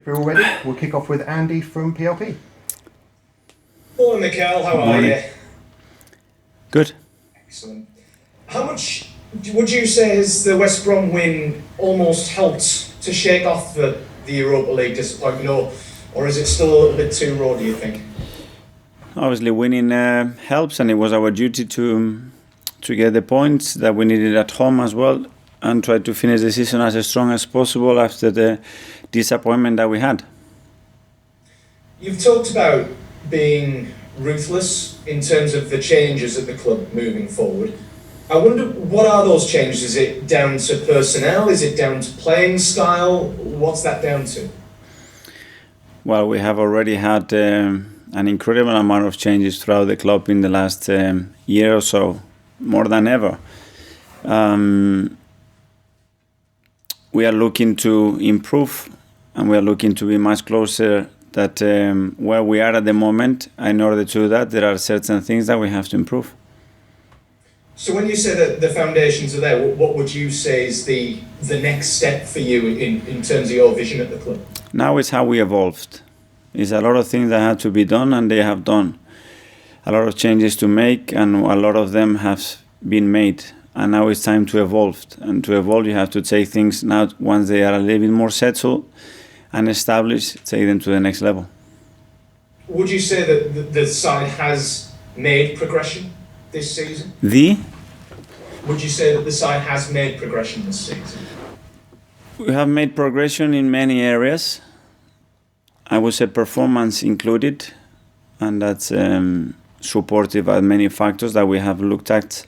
If you're all ready, we'll kick off with Andy from PLP. Morning, Mikel. How are you? Good. Excellent. How much would you say has the West Brom win almost helped to shake off the Europa League disappointment, or is it still a little bit too raw, do you think? Obviously, winning helps, and it was our duty to get the points that we needed at home as well, and try to finish the season as strong as possible after the disappointment that we had. You've talked about being ruthless in terms of the changes at the club moving forward. I wonder, what are those changes? Is it down to personnel? Is it down to playing style? What's that down to? Well, we have already had an incredible amount of changes throughout the club in the last year or so, more than ever. We are looking to improve, and we are looking to be much closer that where we are at the moment. In order to do that, there are certain things that we have to improve. So when you say that the foundations are there, what would you say is the next step for you in terms of your vision at the club? Now it's how we evolved. It's a lot of things that had to be done, and they have done. A lot of changes to make, and a lot of them have been made. And now it's time to evolve. And to evolve, you have to take things now, once they are a little bit more settled and established, take them to the next level. Would you say that the side has made progression this season? Would you say that the side has made progression this season? We have made progression in many areas. I would say performance included, and that's supported by many factors that we have looked at.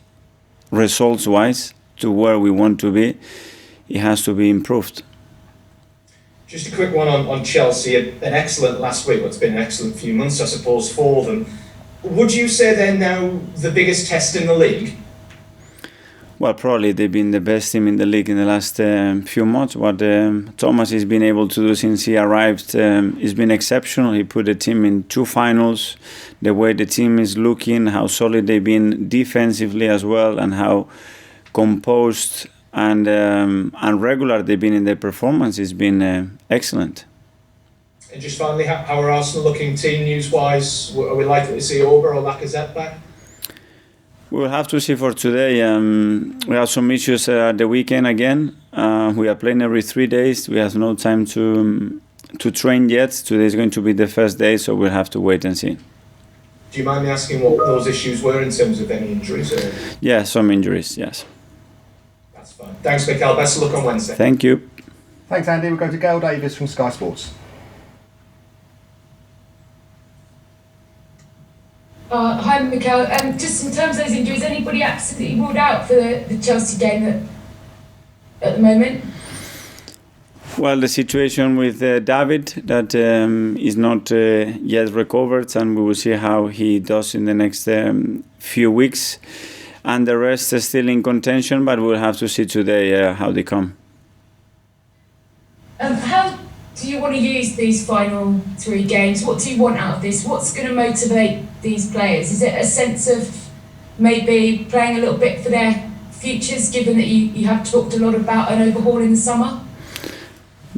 Results-wise, to where we want to be, it has to be improved. Just a quick one on Chelsea. An excellent last week. Well, it's been an excellent few months, I suppose, for them. Would you say they're now the biggest test in the league? Well, probably they've been the best team in the league in the last few months. What Thomas has been able to do since he arrived has been exceptional. He put the team in 2 finals. The way the team is looking, how solid they've been defensively as well, and how composed and regular they've been in their performance has been excellent. And just finally, how are Arsenal looking team news-wise? Are we likely to see Ober or Lacazette back? We will have to see for today. We have some issues at the weekend again. We are playing every 3 days. We have no time to train yet. Today is going to be the first day, so we'll have to wait and see. Do you mind me asking what those issues were in terms of any injuries? Or? Yeah, some injuries, yes. That's fine. Thanks, Mikel. Best of luck on Wednesday. Thank you. Thanks, Andy. We'll go to Gail Davis from Sky Sports. Hi, Mikel. Just in terms of those injuries, anybody absolutely ruled out for the Chelsea game at the moment? Well, the situation with David, that is not yet recovered, and we will see how he does in the next few weeks. And the rest is still in contention, but we'll have to see today how they come. How do you want to use these final 3 games? What do you want out of this? What's going to motivate these players? Is it a sense of maybe playing a little bit for their futures, given that you have talked a lot about an overhaul in the summer?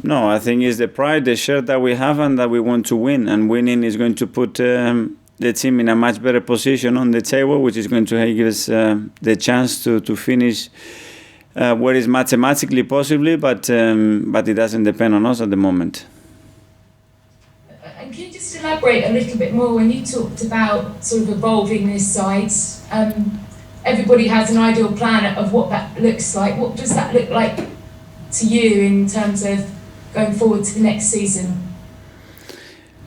No, I think it's the pride, the shirt that we have, and that we want to win. And winning is going to put the team in a much better position on the table, which is going to give us the chance to finish where is mathematically possibly, but it doesn't depend on us at the moment. And can you just elaborate a little bit more when you talked about sort of evolving this side? Everybody has an ideal plan of what that looks like. What does that look like to you in terms of going forward to the next season?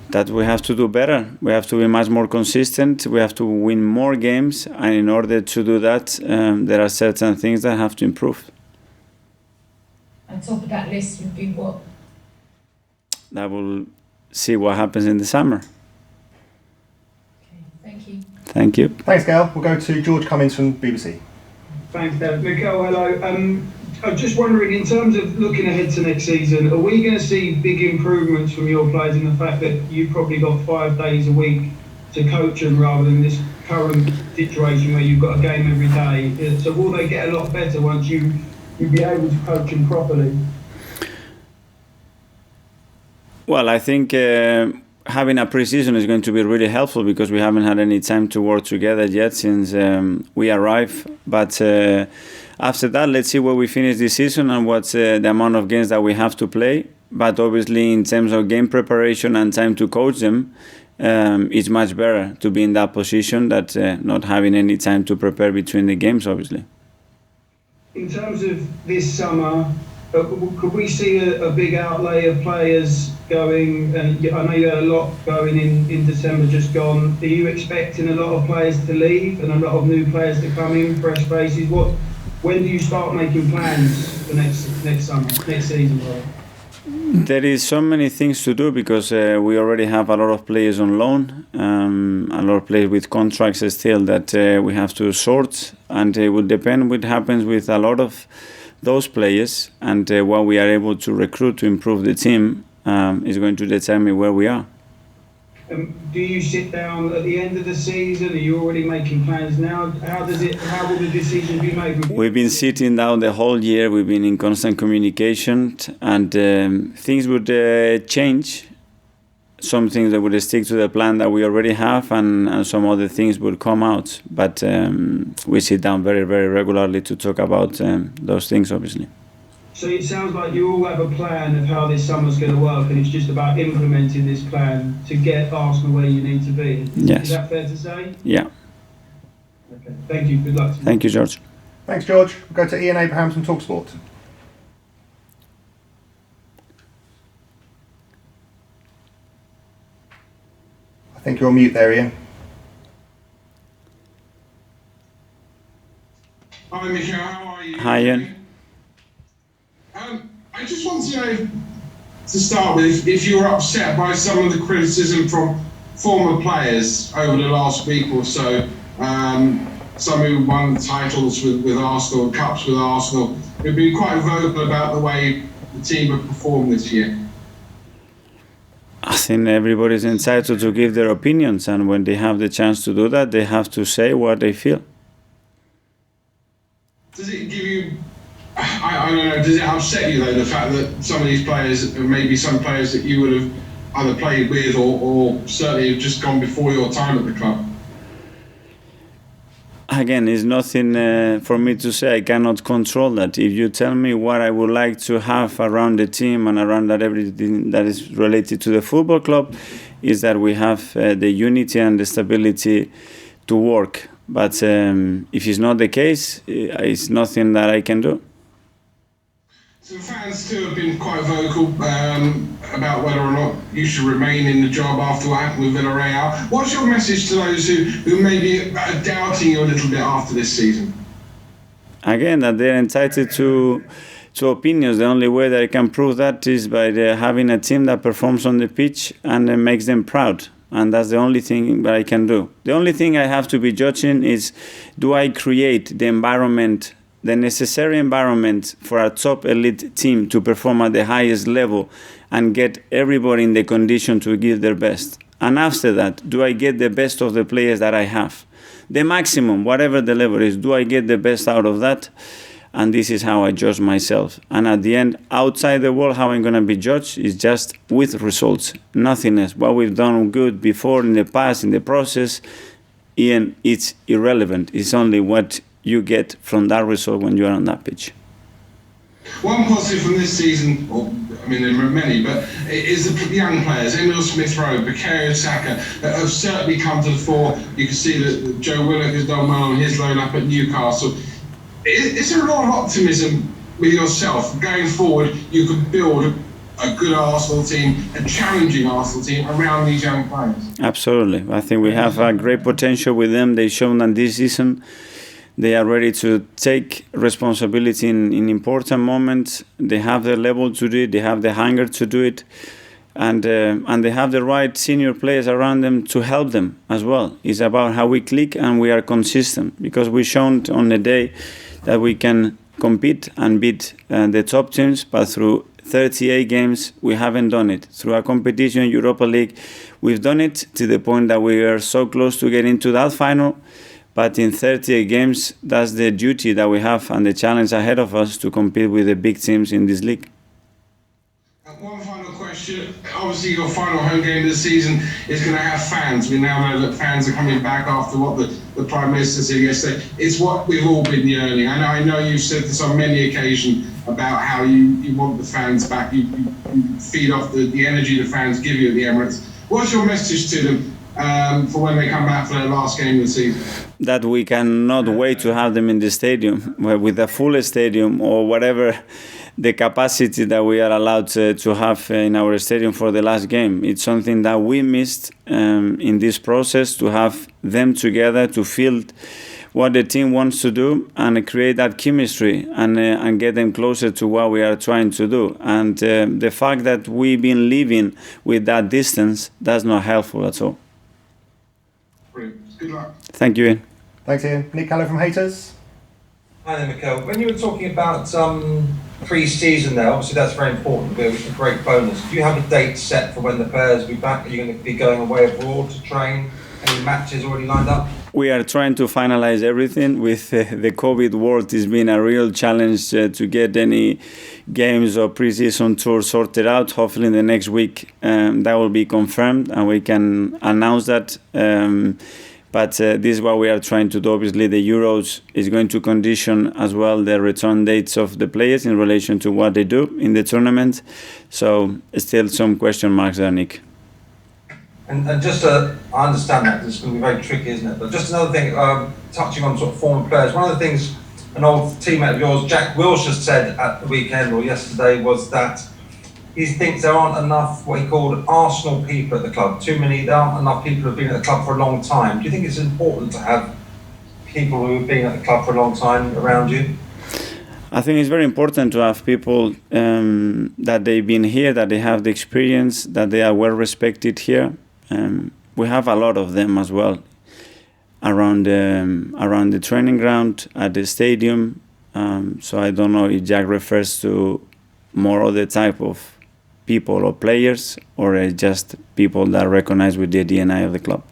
That we have to do better. We have to be much more consistent. We have to win more games, and in order to do that, there are certain things that have to improve. On top of that list would be what? That will see what happens in the summer. Okay, thank you. Thank you. Thanks, Gail. We'll go to George Cummins from BBC. Thanks, Dave. Mikel, hello. I'm just wondering, in terms of looking ahead to next season, are we going to see big improvements from your players in the fact that you've probably got 5 days a week to coach them rather than this current situation where you've got a game every day? So will they get a lot better once you'll be able to coach them properly? Well, I think having a pre-season is going to be really helpful because we haven't had any time to work together yet since we arrived. But after that, let's see where we finish this season and what's the amount of games that we have to play. But obviously, in terms of game preparation and time to coach them, it's much better to be in that position than not having any time to prepare between the games, obviously. In terms of this summer, could we see a big outlay of players going? And I know you had a lot going in December just gone. Are you expecting a lot of players to leave and a lot of new players to come in, fresh faces? When do you start making plans for next summer, next season? There is so many things to do because we already have a lot of players on loan, a lot of players with contracts still that we have to sort, and it will depend what happens with a lot of those players and what we are able to recruit to improve the team is going to determine where we are. Do you sit down at the end of the season? Are you already making plans now? How will the decisions be made? We've been sitting down the whole year. We've been in constant communication, and things would change. Some things that would stick to the plan that we already have, and some other things would come out. But we sit down very, very regularly to talk about those things, obviously. So it sounds like you all have a plan of how this summer's going to work, and it's just about implementing this plan to get Arsenal where you need to be. Yes. Is that fair to say? Yeah. Okay. Thank you. Good luck. Thank you, George. Thanks, George. We'll go to Ian Abrahams from TalkSport. I think you're on mute there, Ian. Hi, Mikel. How are you? Hi, Ian. I just want to know, to start with, if you were upset by some of the criticism from former players over the last week or so, some who won titles with Arsenal, cups with Arsenal, who've been quite vocal about the way the team have performed this year. I think everybody's entitled to give their opinions, and when they have the chance to do that, they have to say what they feel. Does it give you, I don't know, does it upset you though, the fact that some of these players, maybe some players that you would have either played with or certainly have just gone before your time at the club? Again, it's nothing for me to say. I cannot control that. If you tell me what I would like to have around the team and around that everything that is related to the football club, is that we have the unity and the stability to work. But if it's not the case, it's nothing that I can do. Some fans too have been quite vocal about whether or not you should remain in the job after what happened with Villarreal. What's your message to those who maybe are doubting you a little bit after this season? Again, that they're entitled to opinions. The only way that I can prove that is by having a team that performs on the pitch and makes them proud. And that's the only thing that I can do. The only thing I have to be judging is, do I create the environment, the necessary environment for a top elite team to perform at the highest level and get everybody in the condition to give their bst? And after that, do I get the best of the players that I have? The maximum, whatever the level is, do I get the best out of that? And this is how I judge myself. And at the end, outside the world, how I'm going to be judged is just with results, nothing else. What we've done good before, in the past, in the process, Ian, it's irrelevant. It's only what you get from that result when you are on that pitch. One positive from this season, or I mean there are many, but is the young players, Emil Smith-Rowe, Bukayo Saka, have certainly come to the fore. You can see that Joe Willock has done well on his loan up at Newcastle. Is there a lot of optimism with yourself going forward? You could build a good Arsenal team, a challenging Arsenal team around these young players. Absolutely. I think we have a great potential with them. They've shown that this season they are ready to take responsibility in important moments. They have the level to do it. They have the hunger to do it. And they have the right senior players around them to help them as well. It's about how we click and we are consistent, because we've shown on the day that we can compete and beat the top teams, but through 38 games, we haven't done it. Through a competition, Europa League, we've done it to the point that we are so close to getting to that final. But in 38 games, that's the duty that we have and the challenge ahead of us to compete with the big teams in this league. One final question. question. Obviously, your final home game of the season is going to have fans. We now know that fans are coming back after what the Prime Minister said yesterday. It's what we've all been yearning. I know you've said this on many occasions about how you want the fans back. You feed off the energy the fans give you at the Emirates. What's your message to them for when they come back for their last game of the season? That we cannot wait to have them in the stadium, with a full stadium or whatever the capacity that we are allowed to have in our stadium for the last game. It's something that we missed in this process, to have them together, to feel what the team wants to do and create that chemistry and get them closer to what we are trying to do. And the fact that we've been living with that distance, that's not helpful at all. Brilliant. Good luck. Thank you, Ian. Thanks, Ian. Nick Keller from Haters. Hi there, Mikel. When you were talking about pre-season there, obviously that's very important, it's a great bonus. Do you have a date set for when the players will be back? Are you going to be going away abroad to train? Any matches already lined up? We are trying to finalize everything. With the COVID world, it's been a real challenge to get any games or pre-season tours sorted out. Hopefully in the next week that will be confirmed and we can announce that. But this is what we are trying to do. Obviously, the Euros is going to condition as well the return dates of the players in relation to what they do in the tournament. So still some question marks there, Nick. And just I understand that it's going to be very tricky, isn't it? But just another thing, touching on sort of former players, one of the things an old teammate of yours, Jack Wilshere, said at the weekend or yesterday was that he thinks there aren't enough what he called Arsenal people at the club. There aren't enough people who have been at the club for a long time. Do you think it's important to have people who have been at the club for a long time around you? I think it's very important to have people that they've been here, that they have the experience, that they are well respected here. We have a lot of them as well around the training ground, at the stadium. So I don't know if Jack refers to more of the type of people or players, or just people that are recognized with the DNA of the club.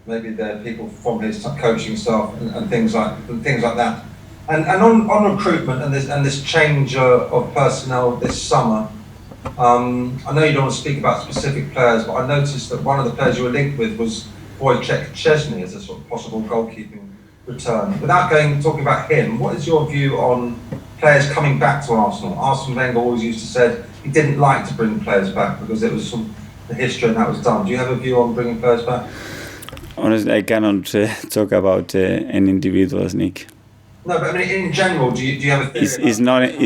Maybe they're people from his coaching staff and things like that. And on recruitment and this change of personnel this summer, I know you don't want to speak about specific players, but I noticed that one of the players you were linked with was Wojciech Szczesny as a sort of possible goalkeeping return. Without talking about him, what is your view on players coming back to Arsenal? Arsene Wenger always used to say he didn't like to bring players back because it was some the history and that was done. Do you have a view on bringing players back? Honestly, I cannot talk about an individual, Nick. No, but I mean, in general, do you have a theory? It's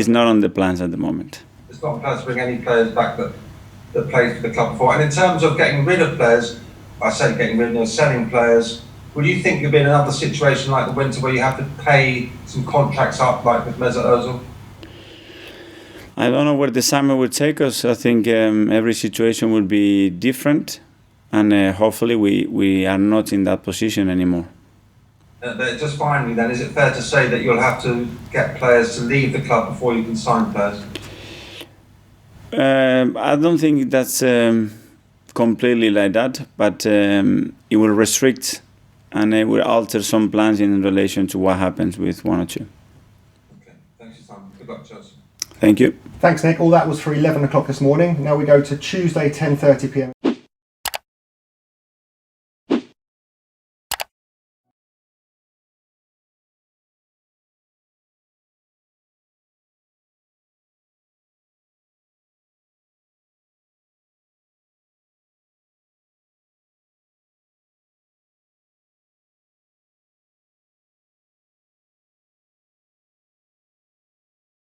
not on the plans at the moment. It's not plans to bring any players back that played for the club before. And in terms of getting rid of players, I say getting rid of selling players, would you think you'll be in another situation like the winter where you have to pay some contracts up, like with Mesut Ozil? I don't know where the summer will take us. I think every situation will be different, and hopefully we are not in that position anymore. But just finally then, is it fair to say that you'll have to get players to leave the club before you can sign players? I don't think that's completely like that, but it will restrict and it will alter some plans in relation to what happens with one or two. Okay, thanks for your time. Good luck, Chelsea. Thank you. Thanks, Nick. All that was for 11 o'clock this morning. Now we go to Tuesday, 10:30 p.m.